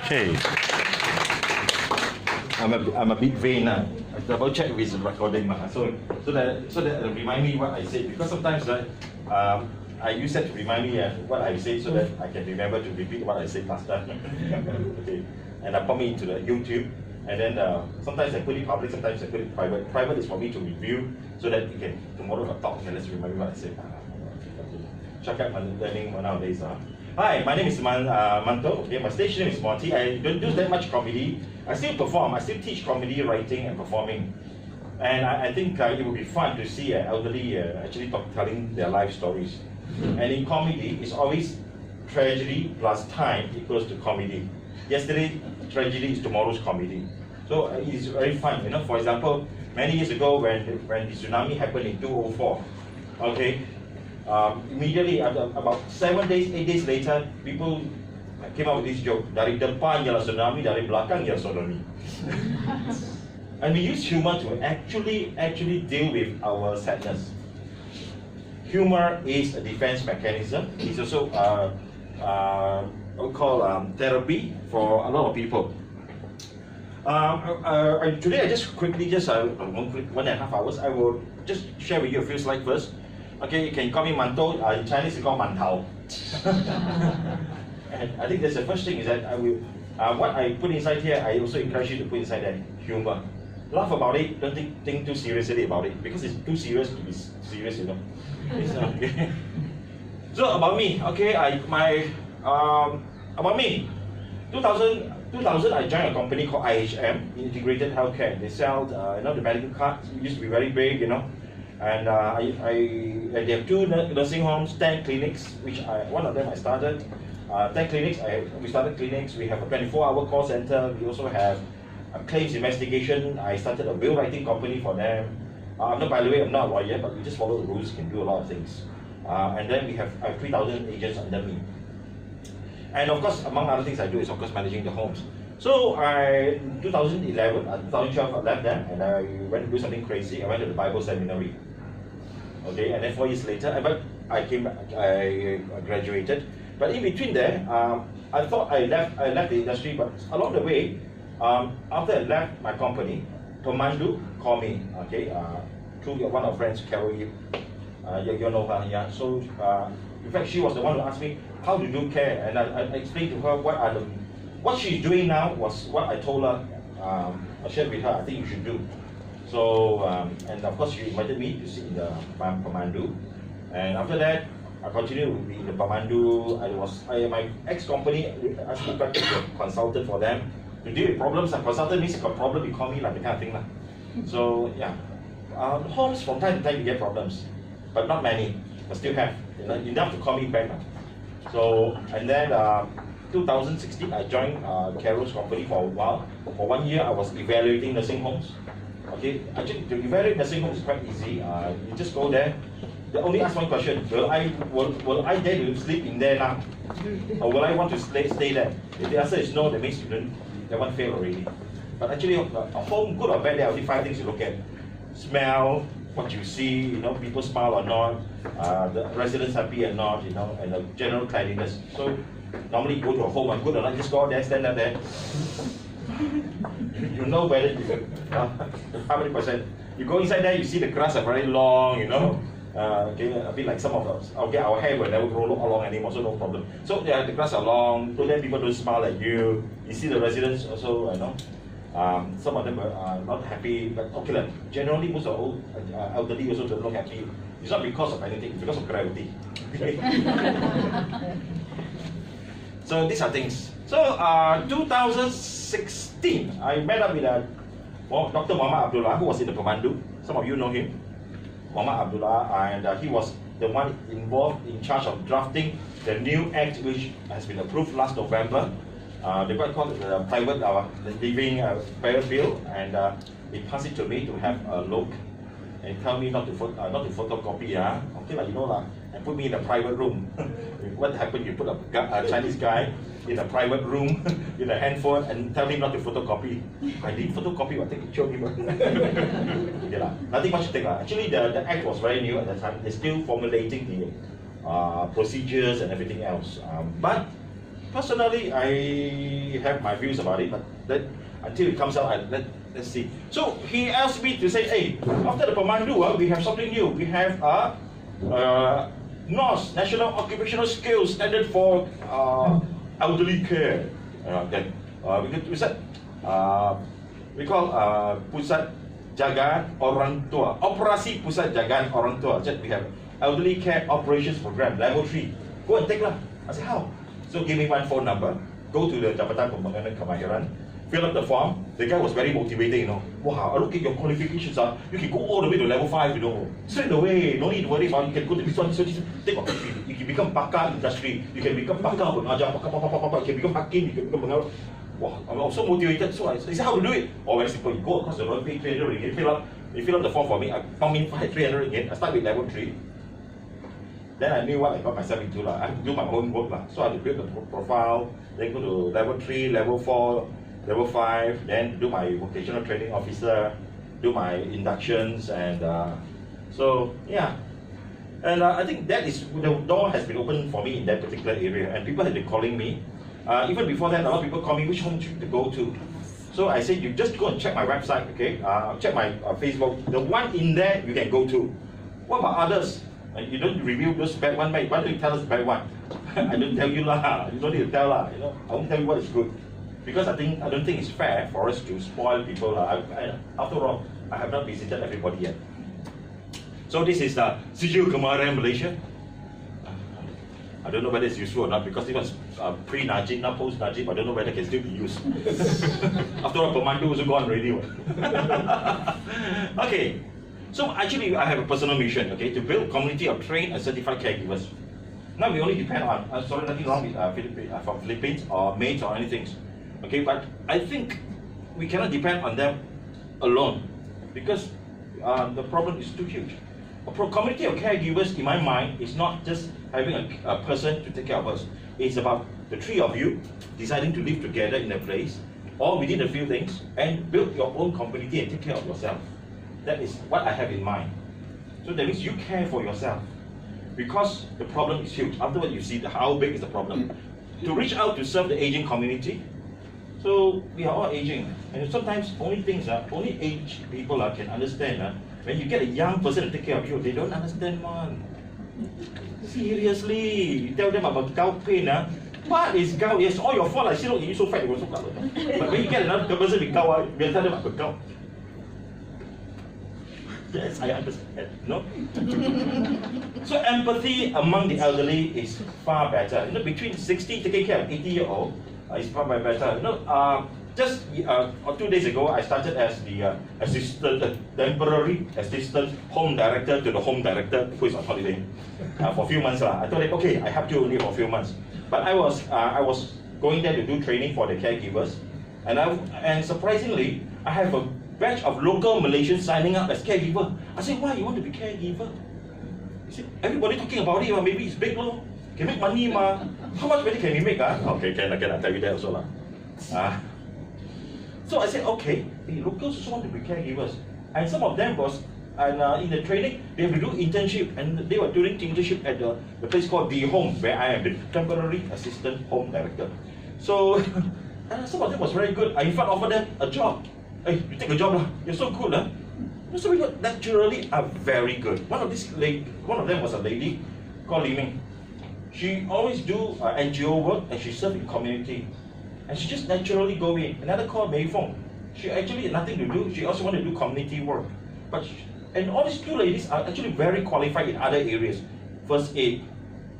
Okay. I'm a bit vain. I double check with the recording, so that remind me what I said, because sometimes I use that to remind me what I say, so that I can remember to repeat what I said last time. Okay. And I put me into the YouTube, and then sometimes I put it public, sometimes I put it private. Private is for me to review, so that you can tomorrow if I talk, let's remember what I said. Check out my learning nowadays. Hi, my name is Manto. Okay, my stage name is Monty. I don't do that much comedy. I still perform. I still teach comedy, writing, and performing. And I think it would be fun to see elderly actually telling their life stories. And in comedy, it's always tragedy plus time equals to comedy. Yesterday, tragedy is tomorrow's comedy. So it's very fun. You know, for example, many years ago when the tsunami happened in 2004, okay. Immediately, about 7 days, 8 days later, people came up with this joke. Dari depan ialah tsunami, dari belakang ialah tsunami. And we use humor to actually deal with our sadness. Humor is a defense mechanism. It's also what we call therapy for a lot of people. Today, I just quickly, 1.5 hours, I will just share with you a few slides first. Okay, you can call me Manto. In Chinese, you call Mantao. And I think that's the first thing is that I will. What I put inside here, I also encourage you to put inside that humor. Laugh about it. Don't think too seriously about it, because it's too serious to be serious, you know. Okay. So about me, okay. About me. 2000, I joined a company called IHM, Integrated Healthcare. They sell, the medical cards. It used to be very big, you know. And they have 2 nursing homes, 10 clinics, which one of them I started. 10 clinics, we started clinics. We have a 24-hour call center. We also have a claims investigation. I started a bill writing company for them. By the way, I'm not a lawyer, but we just follow the rules. You can do a lot of things. And then I have 3,000 agents under me. And of course, among other things I do is of course managing the homes. So in 2011, 2012, I left them and I went to do something crazy. I went to the Bible seminary. Okay, and then 4 years later, I graduated. But in between there, I thought I left the industry, but along the way, after I left my company, Pemandu called me, okay, through one of our friends, Carol, you know her, yeah. So in fact, she was the one who asked me how to do care, and I explained to her what she's doing now was what I told her. I shared with her. I think you should do. So, and of course, she invited me to sit in the Pemandu. And after that, I continued to be in the Pemandu. My ex-company asked me back to be a consultant for them to deal with problems. A consultant means you got a problem, you call me, like the kind of thing. So, yeah. Homes, from time to time, you get problems. But not many, but still have. Enough to call me back. So, and then 2016, I joined Carol's company for a while. For 1 year, I was evaluating nursing homes. Okay, actually, to evaluate nursing homes is quite easy. You just go there. They only ask one question: Will I dare to sleep in there now, or will I want to stay there? If the answer is no, that means that one failed already. But actually, a home, good or bad, there are only 5 things you look at: smell, what you see, people smile or not, the residents happy or not, and the general cleanliness. So normally you go to a home and good or not, just go out there, stand up there. You know whether how many percent. You go inside there, you see the grass are very long, okay, a bit like some of us. Okay, our hair will never grow long anymore, so no problem. So yeah, the grass are long, so then people don't smile at you. You see the residents also, some of them are not happy, but okay, generally most of the elderly also don't look happy. It's not because of anything, it's because of gravity. So these are things. So 2016, I met up with Dr. Muhammad Abdullah, who was in the Pemandu. Some of you know him, Muhammad Abdullah, and he was the one involved in charge of drafting the new act which has been approved last November. They quite called it the private living private bill, and they passed it to me to have a look and tell me not to photocopy. Okay, and put me in a private room. What happened? You put a Chinese guy in a private room with a handphone and tell him not to photocopy. I didn't photocopy, I take a picture of him. Okay, nothing much to take. Actually, the act was very new at the time. They're still formulating the procedures and everything else. But personally, I have my views about it, but until it comes out, let's see. So he asked me to say, hey, after the Pemandu, we have something new. We have a NOS, National Occupational Skills Standard for elderly care. We call Pusat Jagaan Orang Tua, Operasi Pusat Jagaan Orang Tua. We have Elderly Care Operations Program, Level 3. Go and take lah. I said, how? So give me one phone number, go to the Jabatan Pembangunan Kemahiran, fill up the form. The guy was very motivating, you know. Wow, I look at your qualifications, you can go all the way to level 5, you know. Straight away, no need to worry about it. You can go to this one, this one. Take opportunity. You can become pakar industry, you can become pakar pengajar, pakar, you can become hakim, you can become pengajar. Wow, I was so motivated. So I said, how to do it? Oh, very simple. You go across the road, pay 300 ringgit, fill up the form for me. I pump in 300 ringgit. I start with level 3. Then I knew what I got myself into. I had to do my own work. So I had to build the profile, then go to level 3, level 4, level 5, then do my vocational training officer, do my inductions, and so yeah. And I think that is, the door has been opened for me in that particular area, and people have been calling me. Even before that, a lot of people call me, which home to go to? So I said, you just go and check my website, okay? Check my Facebook. The one in there you can go to. What about others? You don't review those bad one, mate. Why don't you tell us the bad one? I don't tell you lah. You don't need to tell lah. You know, I won't tell you what is good, because I don't think it's fair for us to spoil people lah. After all, I have not visited everybody yet. So this is the Sijil Kemahiran Malaysia. I don't know whether it's useful or not, because it was pre-Najib, not post-Najib. I don't know whether it can still be used. After all, Pemandu also gone already. Okay, so actually I have a personal mission, okay, to build a community of trained and certified caregivers. Now we only depend on, sorry, nothing wrong with from Philippines or maids or anything, okay, but I think we cannot depend on them alone, because the problem is too huge. A community of caregivers, in my mind, is not just having a person to take care of us. It's about the three of you deciding to live together in a place, or within a few things, and build your own community and take care of yourself. That is what I have in mind. So that means you care for yourself, because the problem is huge. Afterwards, you see how big is the problem. To reach out to serve the aging community. So we are all aging, and sometimes only aged people can understand. When you get a young person to take care of you, they don't understand one. Seriously, you tell them about gout pain. What is gout? It's all your fault. I see, look, you're so fat, you're so gout. But when you get another person with gout, you tell them about gout. Yes, I understand. No? So empathy among the elderly is far better. You know, between 60 taking care of 80-year-old is far better. You know, just 2 days ago, I started as the temporary assistant home director to the home director who is on holiday for a few months. I told him, okay, I helped you only for a few months. But I was going there to do training for the caregivers, and surprisingly, I have a batch of local Malaysians signing up as caregiver. I said, why you want to be caregiver? He said, everybody talking about it, maybe it's big, can make money, ma. How much money can we make? Okay, can I tell you that also. So I said, okay, the locals also want to be caregivers. And some of them was, in the training, they have to do internship, and they were doing internship at the place called The Home, where I am the temporary assistant home director. So, some of them was very good. I in fact offered them a job. Hey, you take a job, you're so good. So we naturally are very good. One of them was a lady called Li Ming. She always do NGO work, and she served in community. And she just naturally go in. Another called Mei Fong. She actually had nothing to do. She also wanted to do community work. And all these two ladies are actually very qualified in other areas. First aid.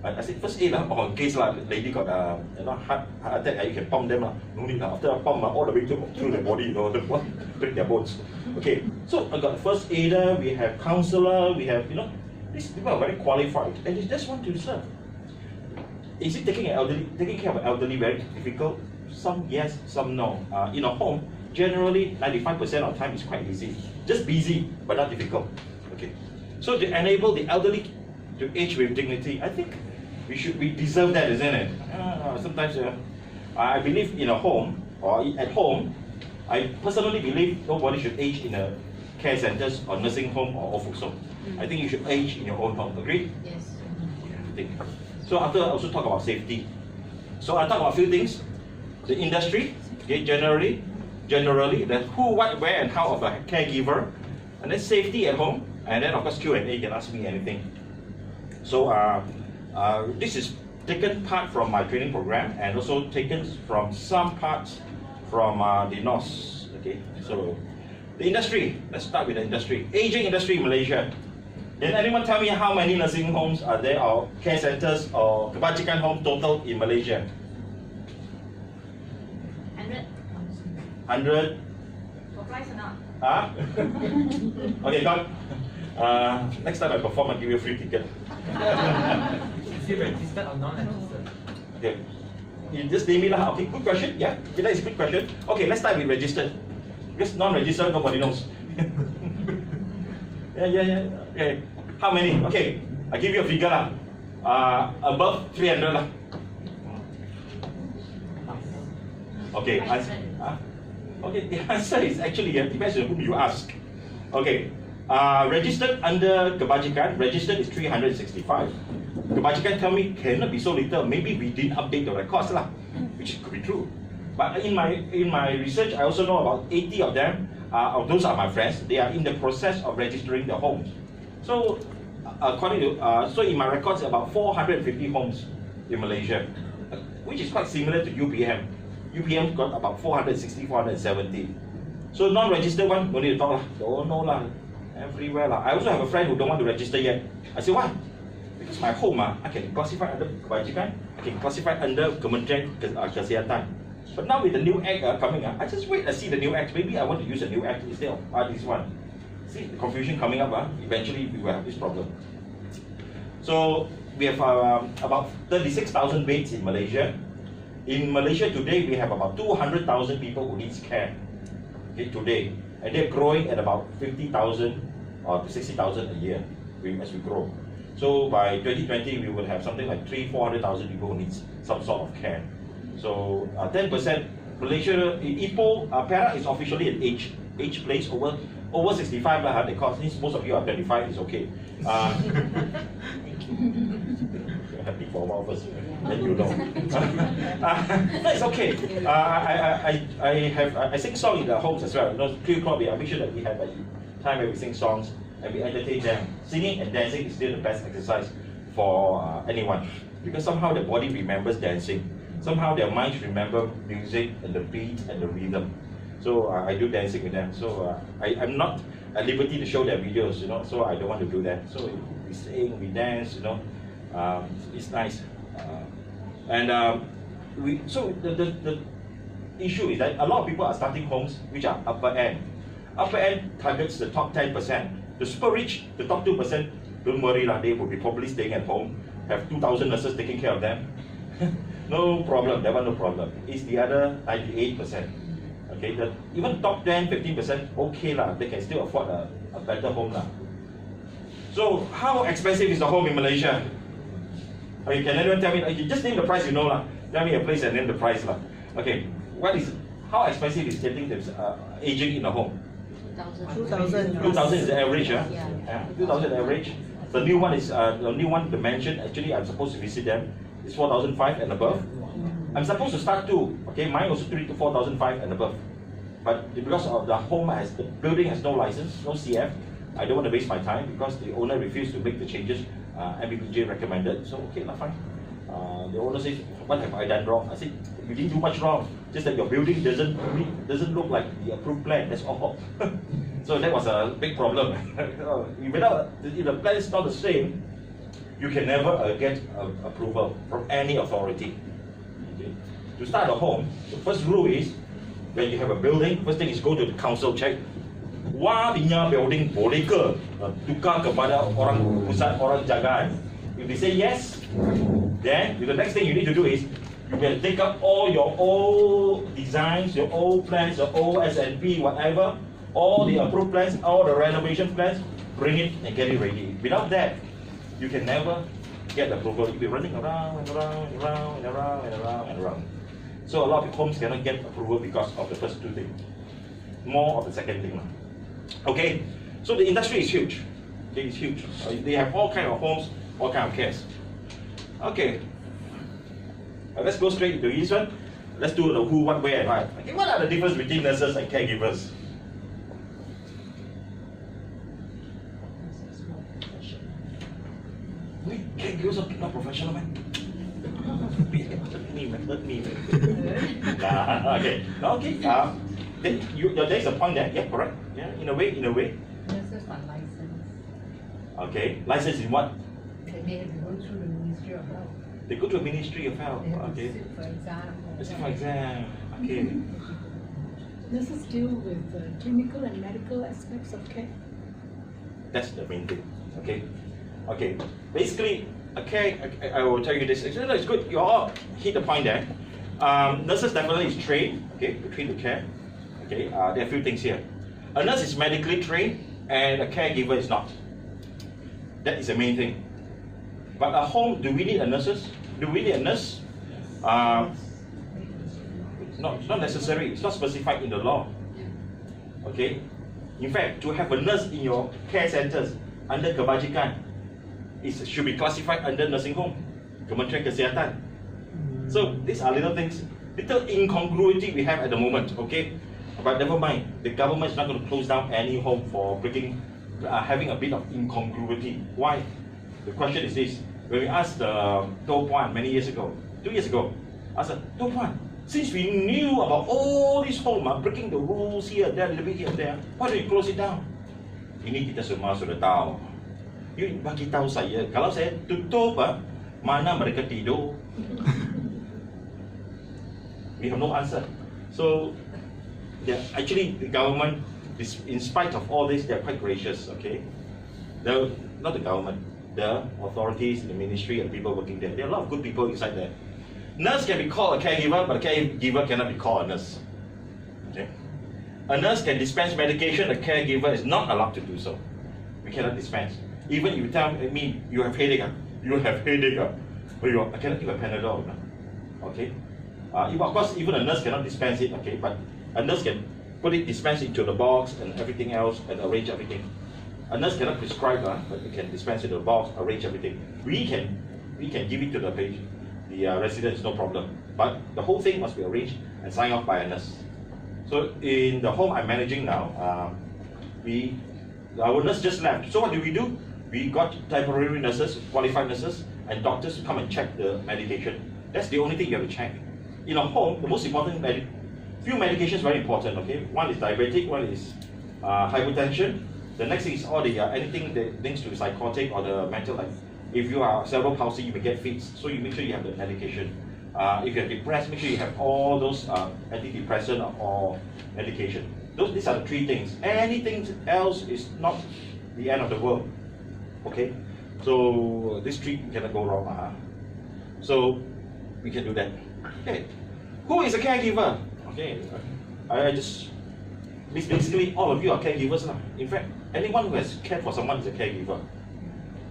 I said first aid, in case lady got heart attack, you can pump them. No need. After I pump all the way through the body, break their bones. Okay. So I got first aider. We have counselor. We have these people are very qualified, and they just want to serve. Is it taking care of an elderly very difficult? Some yes, some no. In a home, generally 95% of the time is quite easy. Just busy, but not difficult. Okay. So to enable the elderly to age with dignity, I think we deserve that, isn't it? Sometimes I believe in a home or at home. I personally believe nobody should age in a care centers or nursing home or old folks home. I think you should age in your own home. Agree? Yes. So after I also talk about safety. So I'll talk about a few things. The industry, okay, generally, the who, what, where, and how of a caregiver, and then safety at home, and then of course Q&A, you can ask me anything. So this is taken part from my training program, and also taken from some parts from the NOS. Okay, so the industry. Let's start with the industry. Aging industry in Malaysia. Can anyone tell me how many nursing homes are there, or care centers, or kebajikan homes total in Malaysia? 100. 100. Surprise or not? Ah? Okay, God. Next time I perform, I'll give you a free ticket. Is it registered or non-registered? Okay. You just name it lah. Okay, good question. Yeah, that is a good question. Okay, let's start with registered. Because non-registered, nobody knows. Yeah. Okay. How many? Okay, I give you a figure lah. Above 300 lah. Okay. Okay, the answer is actually depends on whom you ask. Okay. Registered under kebajikan, registered is 365. Kebajikan tell me cannot be so little. Maybe we didn't update the records lah, which could be true. But in my research, I also know about 80 of them. Those are my friends. They are in the process of registering the homes. So, according to so in my records, about 450 homes in Malaysia, which is quite similar to UPM. UPM got about 460, 470. So non-registered one, no need to talk lah. Don't know lah. Everywhere lah. I also have a friend who don't want to register yet. I say why? Because my home I can classify under kebajikan, I can classify under Kementerian Kesihatan. But now with the new act coming I just wait and see the new act. Maybe I want to use a new act instead of this one. See the confusion coming up. Eventually we will have this problem. So we have about 36,000 beds in Malaysia. In Malaysia today, we have about 200,000 people who needs care. Okay, today, and they're growing at about 50,000 or to 60,000 a year as we grow. So by 2020, we will have something like 400,000 people who needs some sort of care. So 10%. Malaysia, Ipoh, Perak is officially an age place over 65 lah. They call, since most of you are 25, it's okay. Happy for a while first, then you know. No, it's okay. I sing songs in the homes as well. You know, 3 o'clock, I make sure that we have a time where we sing songs and we entertain them. Singing and dancing is still the best exercise for anyone, because somehow the body remembers dancing. Somehow their minds remember music and the beat and the rhythm. So I do dancing with them. So I'm not at liberty to show their videos, you know. So I don't want to do that. So we sing, we dance, you know. It's nice. So the issue is that a lot of people are starting homes which are upper end. Upper end targets the top 10%. The super rich, the top 2%, don't worry lah. They will be probably staying at home. Have 2,000 nurses taking care of them. No problem. That one no problem. It's the other 98%. Okay, even top 10, 15%, okay lah, they can still afford a better home lah. So how expensive is the home in Malaysia? Okay, can anyone tell me? Okay, just name the price, you know lah. Tell me a place and name the price lah. Okay, how expensive is getting this aging in a home? 2,000. 2,000 is the average, Yeah. 2,000 average. The new one is the new one dimension. Actually, I'm supposed to visit them. It's 4,500 and above. I'm supposed to start too. Okay, mine also 3 to 4,500 and above. But because of the building has no license, no CF, I don't want to waste my time because the owner refused to make the changes MBPJ recommended. So okay, fine. The owner says, "What have I done wrong?" I said, "You didn't do much wrong. Just that your building doesn't look like the approved plan. That's all." So that was a big problem. If the plan is not the same, you can never get approval from any authority. Okay? To start a home, the first rule is when you have a building, first thing is go to the council check. Wah, punya building boleh ke tukar kepada orang pusat, orang jagaan? If they say yes, then the next thing you need to do is you can take up all your old designs, your old plans, your old S&P, whatever, all the approved plans, all the renovation plans, bring it and get it ready. Without that, you can never get approval. You'll be running around and around and around and around and around and around. So a lot of homes cannot get approval because of the first two things. More of the second thing. Okay, so the industry is huge. Okay, it's huge. They have all kind of homes, all kind of cares. Okay. Let's go straight into this one. Let's do the who, what, where, and why. Okay, what are the difference between nurses and caregivers? Wait, caregivers are not professional, man. Hurt me, man. Okay. Then there's a point there. Yeah, correct. Yeah, in a way. Nurses are licensed. Okay, license in what? They have to go through the Ministry of Health. They go to a Ministry of Health. They have Okay. to sit for exam. Let's for exam. Okay. Nurses deal with clinical and medical aspects of care. That's the main thing. Okay. Okay. Basically, I will tell you this. It's good. You all hit the point there. Nurses definitely is trained. Okay, to train to care. Okay. There are a few things here. A nurse is medically trained, and a caregiver is not. That is the main thing. But at home, do we need a nurses? Do we need a nurse? No, it's not necessary. It's not specified in the law. Okay. In fact, to have a nurse in your care centers under kebajikan, it should be classified under nursing home, Kementerian Kesihatan. So these are little things, little incongruity we have at the moment. Okay, but never mind. The government is not going to close down any home for having a bit of incongruity. Why? The question is this: when we asked Do Puan many years ago, 2 years ago, I said, Do Puan, since we knew about all these homes breaking the rules here, there, a little bit here, there, why don't you close it down? Ini kita semua sudah tahu. You bagi tahu saya, kalau saya tutup, mana mereka tidur? We have no answer. So, actually, the government, in spite of all this, they're quite gracious. Okay, not the government, the authorities, the ministry, and people working there. There are a lot of good people inside there. Nurse can be called a caregiver, but a caregiver cannot be called a nurse. Okay? A nurse can dispense medication, a caregiver is not allowed to do so. We cannot dispense. Even if you tell me you have headache, but I cannot give a Panadol. No? Okay? Of course, even a nurse cannot dispense it, okay? But a nurse can dispense it into the box and everything else and arrange everything. A nurse cannot prescribe, but it can dispense it to the box, arrange everything. We can give it to the patient. The residents, no problem. But the whole thing must be arranged and signed off by a nurse. So in the home I'm managing now, our nurse just left. So what do? We got temporary nurses, qualified nurses, and doctors to come and check the medication. That's the only thing you have to check. In a home, the most important few medications very important. Okay, one is diabetic, one is hypertension. The next thing is all the anything that links to psychotic or the mental life. If you are cerebral palsy, you may get fits, so you make sure you have the medication. If you're depressed, make sure you have all those antidepressant or medication. These are the three things. Anything else is not the end of the world. Okay, so this three cannot go wrong. So we can do that. Okay, who is a caregiver? Okay, basically all of you are caregivers now. In fact, anyone who has cared for someone is a caregiver.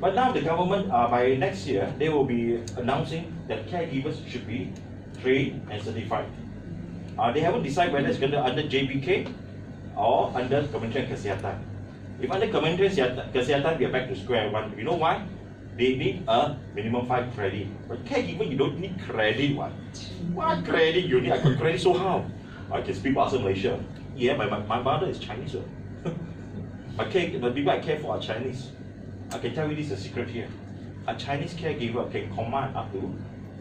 But now the government, by next year, they will be announcing that caregivers should be trained and certified. They haven't decided whether it's going to under JBK or under Kementerian Kesihatan. If under Kementerian Kesihatan, we are back to square one. You know why? They need a minimum 5 credit. But caregiver, you don't need credit. What credit you need? I got credit, so how? I can speak Bahasa Malaysia. Yeah, my mother is Chinese. The people I care for are Chinese. I can tell you this is a secret here. A Chinese caregiver can command up to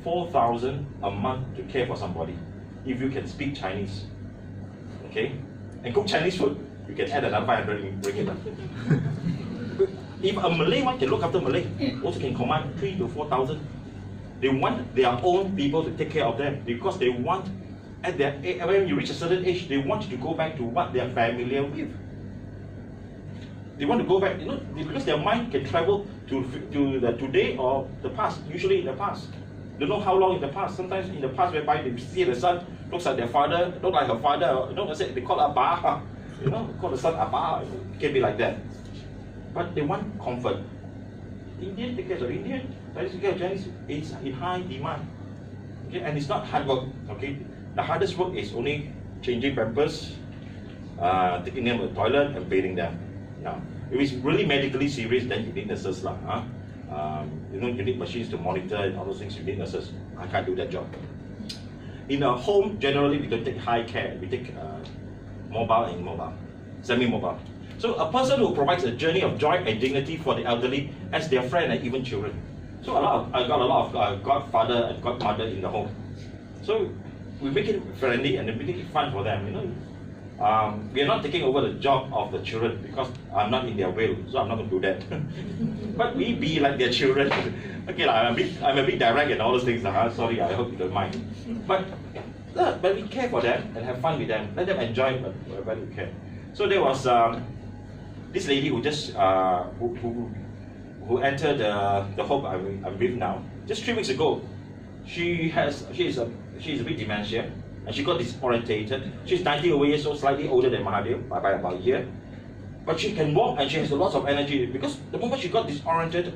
4,000 a month to care for somebody if you can speak Chinese. Okay? And cook Chinese food, you can add another 500 and bring it up. If a Malay one can look after Malay, also can command 3,000 to 4,000. They want their own people to take care of them because they want, when you reach a certain age, they want you to go back to what they are familiar with. They want to go back, because their mind can travel to the today or the past, usually in the past. They don't know how long in the past. Sometimes in the past, whereby they see the son looks like their father, look like her father, they call Abba, call the son Abba, it can be like that. But they want comfort. Indian take care of Indian, Chinese take care of Chinese, it's in high demand. Okay, and it's not hard work. Okay, the hardest work is only changing pampers, taking them to the toilet and bathing them. Now, if it's really medically serious, then you need nurses lah. You need machines to monitor and all those things. You need nurses. I can't do that job. in a home, generally we don't take high care. We take mobile and immobile, semi-mobile. So a person who provides a journey of joy and dignity for the elderly as their friend and even children. So I got a lot of godfather and godmother in the home. So we make it friendly and we make it fun for them. You know, we are not taking over the job of the children because I'm not in their will, so I'm not going to do that. But we be like their children. Okay, I'm a bit direct and all those things. Sorry, I hope you don't mind. But we care for them and have fun with them. Let them enjoy it, but we care. So there was this lady who just who entered the home I'm with now. Just 3 weeks ago, she is a bit dementia and she got disorientated. She's 90 years old, slightly older than Mahathir by about a year. But she can walk and she has lots of energy because the moment she got disorientated,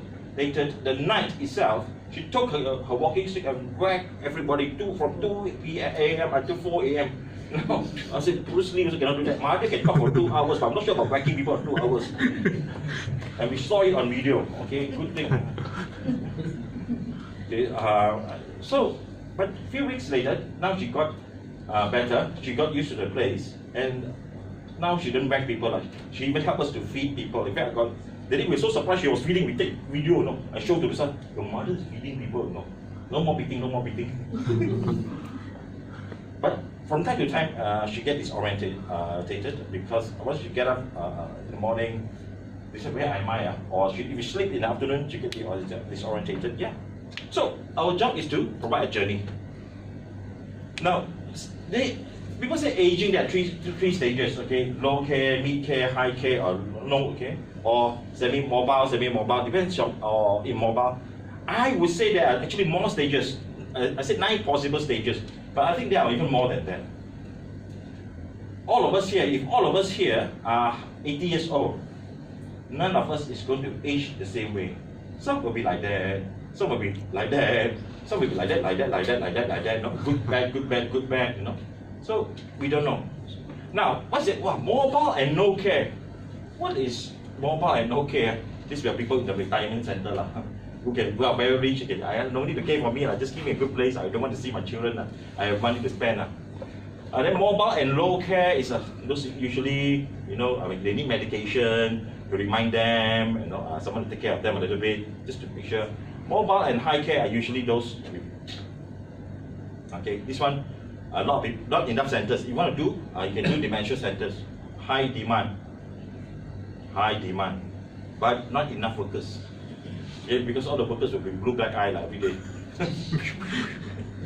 the night itself, she took her walking stick and whacked everybody from 2 a.m. until 4 a.m. No, I said, Bruce Lee also cannot do that. Mahathir can talk for 2 hours, but I'm not sure about whacking people for 2 hours. And we saw it on video, okay, good thing. Okay, but a few weeks later, now she got better, she got used to the place, and now she doesn't whack people. She even helped us to feed people. In fact, the day we were so surprised she was feeding, we take video, you know, and show to the son, your mother is feeding people, you know. No more beating, no more beating. But from time to time, she gets disorientated because once she get up in the morning, they say, where am I? Or if you sleep in the afternoon, she gets disorientated. Yeah. So our job is to provide a journey. Now, people say aging, there are three stages, okay? Low care, mid care, high care, or no, okay? Or semi-mobile, depends on, or immobile. I would say there are actually more stages. I said 9 possible stages, but I think there are even more than that. All of us here, if all of us here are 80 years old, none of us is going to age the same way. Some will be like that, some will be like that, some will be like that, like that, like that, like that, like that, you know? Good, bad, good, bad, good, bad, you know? So, we don't know. Now, what's it? Wow, mobile and no care. What is mobile and no care? These were people in the retirement center who are very rich. I don't need to care for me. Just give me a good place. I don't want to see my children. I have money to spend. Then mobile and low care is those usually, you know, I mean, they need medication to remind them, you know, someone to take care of them a little bit, just to make sure. Mobile and high care are usually those. Okay, this one, a lot of people, not enough centers. You want to do, you can do dementia centers. High demand, but not enough workers. Okay, because all the workers will be blue black eye every day.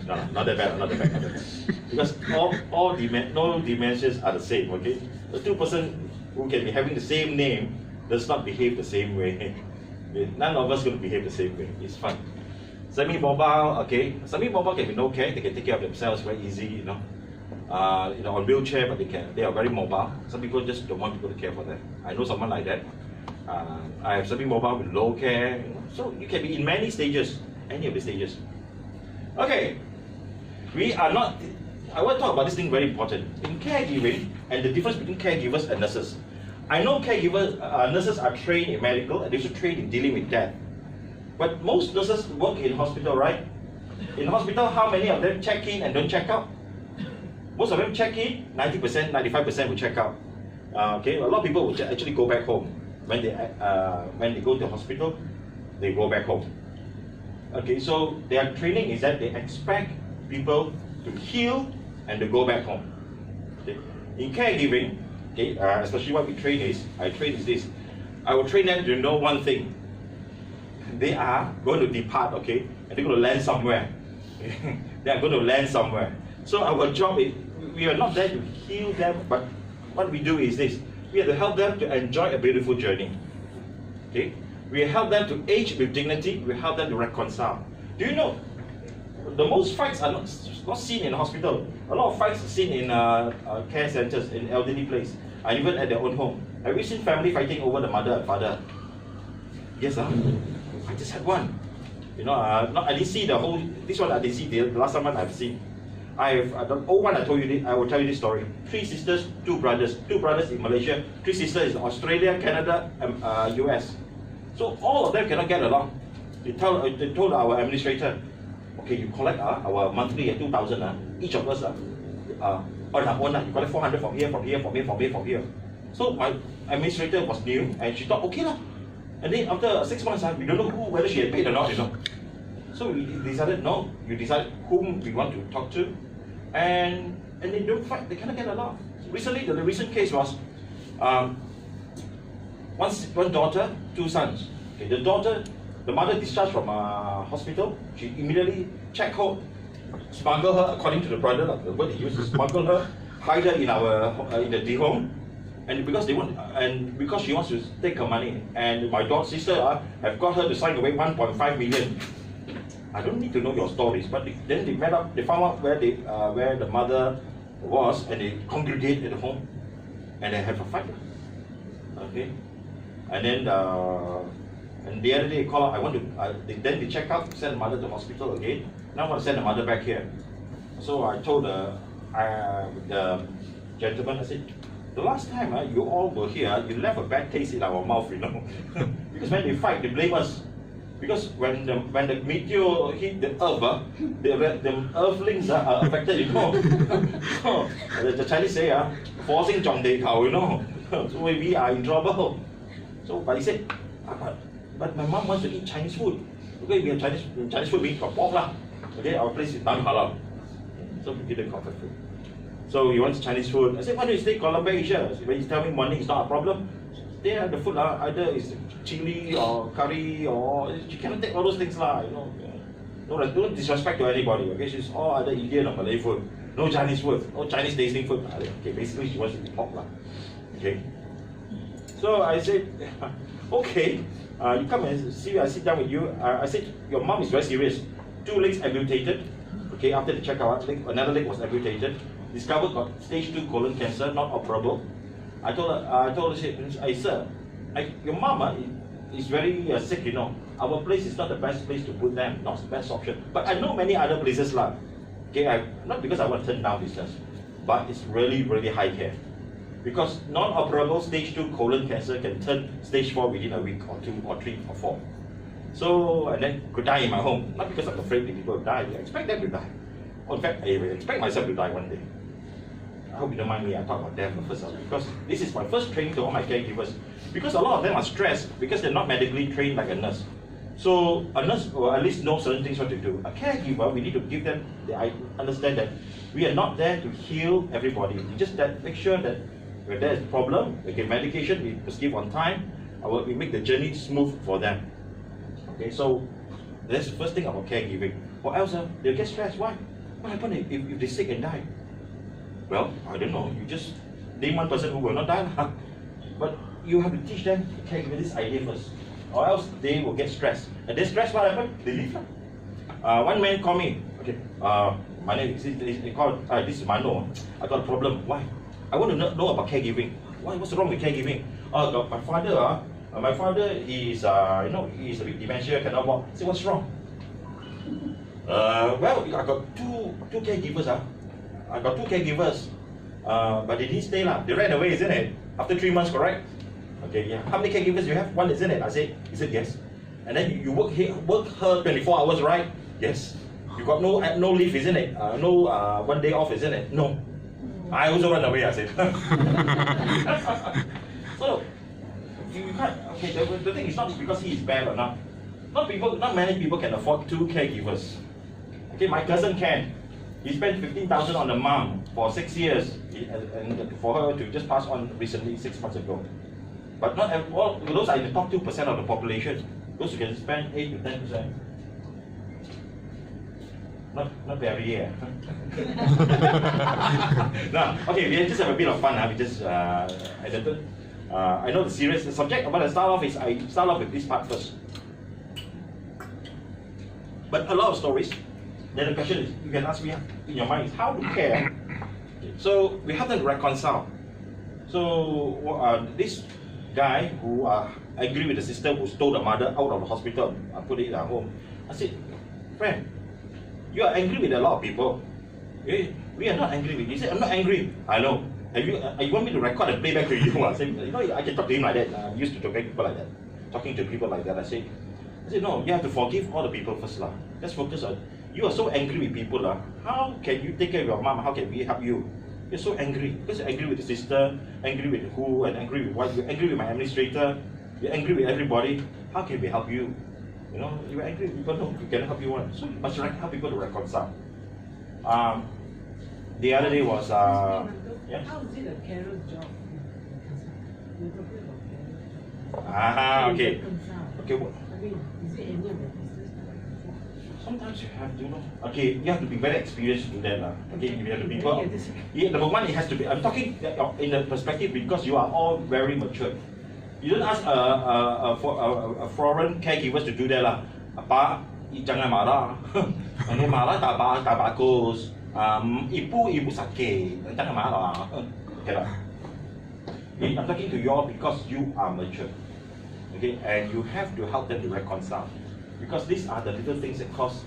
No, not that bad, not that bad. Because no dementias are the same, okay? The 2% who can be having the same name does not behave the same way. None of us going to behave the same way. It's fun. Semi-mobile, okay. Semi-mobile can be no care. They can take care of themselves very easy, you know. On wheelchair, but they are very mobile. Some people just don't want people to care for them. I know someone like that. I have semi-mobile with low care. You know? So you can be in many stages, any of the stages. Okay, I want to talk about this thing very important. In caregiving, and the difference between caregivers and nurses. I know caregivers, nurses are trained in medical and they should train in dealing with death. But most nurses work in hospital, right? In hospital, how many of them check in and don't check out? Most of them check in, 90%, 95% will check out. Okay, a lot of people will actually go back home. When they go to hospital, they go back home. Okay, so their training is that they expect people to heal and to go back home. Okay. In caregiving, okay, especially what we train is, this. I will train them to know one thing. They are going to depart, okay, and they're going to land somewhere. They are going to land somewhere. So our job is, we are not there to heal them, but what we do is this. We have to help them to enjoy a beautiful journey. Okay? We help them to age with dignity. We help them to reconcile. Do you know, the most fights are not seen in the hospital. A lot of fights are seen in care centers, in elderly place, and even at their own home. Have you seen family fighting over the mother and father? Yes, I just had one. You know, I didn't see the whole. This one I didn't see. The last one I've seen. The old one I told you this, I will tell you this story. 3 sisters, 2 brothers. 2 brothers in Malaysia, 3 sisters in Australia, Canada, and US. So all of them cannot get along. They told our administrator, okay, you collect our monthly at 2,000. each of us on our own. You collect 400 from here, from here, from here, from here, from here. So my administrator was new, and she thought, okay lah. And then after 6 months, we don't know whether she had paid or not, you know. So we decided, no, you decide whom we want to talk to, and they don't fight, they cannot get along. Recently, the recent case was one daughter, 2 sons. Okay, the mother discharged from hospital. She immediately checked her, smuggle her, according to the brother, the word he used, smuggle her, hide her in the D home, and because because she wants to take her money, and my sister have got her to sign away 1.5 million. I don't need to know your stories, but then they found out where the mother was, and they congregate at the home, and they have a fight. Okay, and then and the other day they call out. Then they check out, send the mother to hospital again. Now I want to send the mother back here. So I told the gentleman, I said, the last time you all were here, you left a bad taste in our mouth, you know, because when they fight, they blame us. Because when the meteor hit the earth, the earthlings are affected, you know. So, the Chinese say, forcing 撞地球, you know. So we are in trouble. So, but he said, but my mom wants to eat Chinese food. Okay, we have Chinese food, we got pork lah. Okay, our place is non-halal. So we give them comfort food. So he wants Chinese food. I said, why don't you stay Columbia, Asia? When you tell me morning is not a problem, there the food either is chili or curry, or you cannot take all those things lah, you know. No disrespect to anybody, okay? She's all either Indian or Malay food. No Chinese food, no Chinese tasting food. Okay, basically she wants to eat pork lah. Okay. So I said, okay, you come and see, I sit down with you. I said, your mom is very serious. 2 legs amputated. Okay, after the checkout, another leg was amputated. Discovered got stage 2 colon cancer, not operable. I told her, sir, your mama is very sick, you know. Our place is not the best place to put them, not the best option. But I know many other places lah. Okay, not because I want to turn down business, but it's really, really high care. Because non-operable stage 2 colon cancer can turn stage 4 within a week or 2 or 3 or 4. So, and then could die in my home. Not because I'm afraid that people will die, I expect them to die. In fact, I expect myself to die one day. I hope you don't mind me, I talk about death first, because this is my first training to all my caregivers. Because a lot of them are stressed because they're not medically trained like a nurse. So a nurse will at least know certain things what to do. A caregiver, we need to give them, I understand that we are not there to heal everybody. We just make sure that when there is a problem, we get medication, we prescribe on time, we make the journey smooth for them. Okay, so that's the first thing about caregiving. Or else they'll get stressed. Why? What happens if they're sick and die? Well, I don't know. You just name one person who will not die. But you have to teach them caregiving this idea first. Or else they will get stressed. And they stress, what happened? They leave. One man called me. Okay, my name is, this is Mano. I got a problem. Why? I want to know about caregiving. What's wrong with caregiving? My father is, he's a bit dementia, cannot walk. I say, what's wrong? Well, I got two caregivers. I got 2 caregivers, but they didn't stay lah. They ran away, isn't it? After 3 months, correct? Okay, yeah. How many caregivers you have? 1, isn't it? He said yes. And then you work her 24 hours, right? Yes. You got no leave, isn't it? No 1 day off, isn't it? No. I also run away, I said. So you can't. Okay, the thing is not because he is bad or not. Not many people can afford 2 caregivers. Okay, my cousin can. He spent 15,000 on the mom for 6 years, and for her to just pass on recently 6 months ago. But not all those are in the top 2% of the population. Those who can spend 8 to 10%. Not very, yeah. Now, okay, we just have a bit of fun. We just edited. I know the serious subject, but I start off with this part first. But a lot of stories. Then the question is, you can ask me in your mind, is how to care. So we have to reconcile. So this guy who agree with the sister who stole the mother out of the hospital and put it at home. I said, friend, you are angry with a lot of people. We are not angry with you. He said, I'm not angry. I know. You want me to record and play back to you? I said, I can talk to him like that. I'm used to talking to people like that. I said, no, you have to forgive all the people first. Let's focus on You are so angry with people. How can you take care of your mom? How can we help you? You're so angry. Because you're angry with the sister, angry with who, and angry with what? You're angry with my administrator. You're angry with everybody. How can we help you? You know, you're angry with people who can help you one. So you must help people to reconcile. The other day was yeah. How is it a carer job? You're talking about carer job. Okay. Reconcile. Okay. What? I mean, is it any of the business to reconcile? Sometimes you have to know. Okay, you have to be very experienced to do that. Okay, you have to be. Yeah, this- Yeah, number one, it has to be. I'm talking in the perspective because you are all very mature. You don't ask a foreign caregivers to do that lah. Apa, jangan marah. Jangan marah, tak bagus. Ibu sakit, jangan marah. Okay lah. I'm talking to you all because you are mature. Okay, and you have to help them to reconcile. Because these are the little things that cause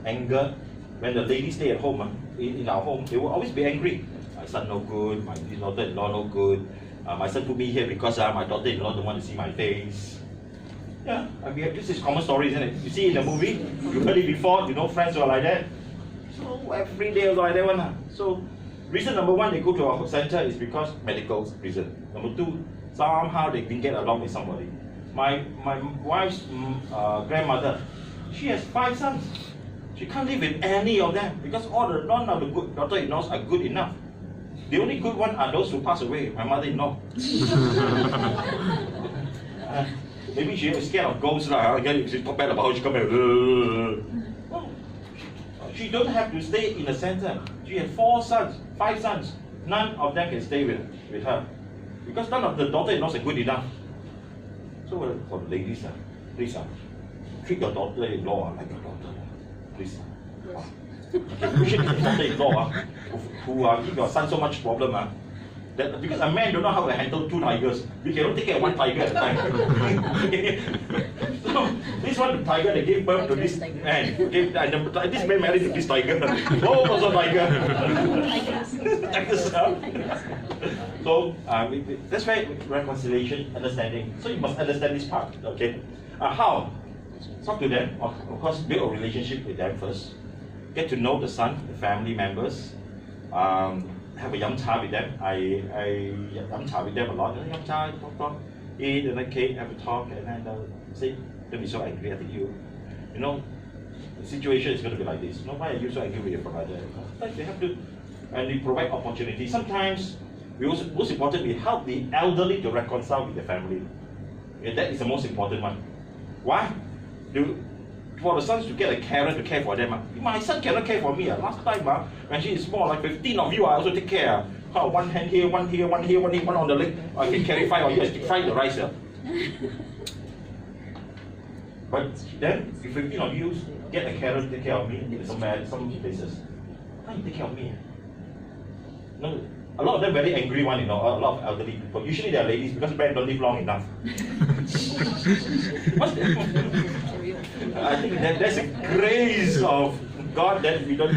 anger. When the ladies stay at home, in our home, they will always be angry. My son no good, my daughter-in-law no good. My son put me here because my daughter-in-law don't want to see my face. Yeah, I mean, this is common story, isn't it? You see in the movie, you heard it before, you know friends who are like that. So every day like that one. So reason number one, they go to our center is because medical reason. Number two, somehow they didn't get along with somebody. My wife's grandmother, she has 5 sons. She can't live with any of them because none of the good daughter-in-laws are good enough. The only good one are those who pass away. My mother-in-law. Maybe she was scared of ghosts lah. She talk bad about her. She come back. Well, she don't have to stay in the center. She had 4 sons, 5 sons. None of them can stay with her because none of the daughter-in-laws are good enough. So for the ladies, please treat your daughter-in-law like your daughter, please. Okay, you should treat your daughter-in-law who give your son so much problem. That, because a man don't know how to handle 2 tigers. We cannot take care of 1 tiger at a time. So this one tiger, they gave birth to this man. Okay, and this man married to this tiger. Oh, also tiger. Tigers. So that's why reconciliation, understanding. So you must understand this part. Okay, how? Talk to them. Of course, build a relationship with them first. Get to know the son, the family members. Have a yum cha with them. I yum cha with them a lot. Yum cha, talk, eat, and then cake, have a talk, and then say, don't be so angry. I think you know, the situation is going to be like this. You know, why are you so angry with your provider? Like they have to, and we provide opportunity. Sometimes, most important, we help the elderly to reconcile with the family. And that is the most important one. Why? For the sons to get a carer to care for them. My son cannot care for me. Last time, when she is small, like 15 of you, I also take care. One hand here, one here, one here, one here, one on the leg. I can carry 5 of you, I stick 5 the rice. But then, if 15 of you get a carer to take care of me in some places, how do you take care of me? No, a lot of them very angry one, you know, a lot of elderly people. Usually they are ladies because men don't live long enough. I think that's a grace of God that we don't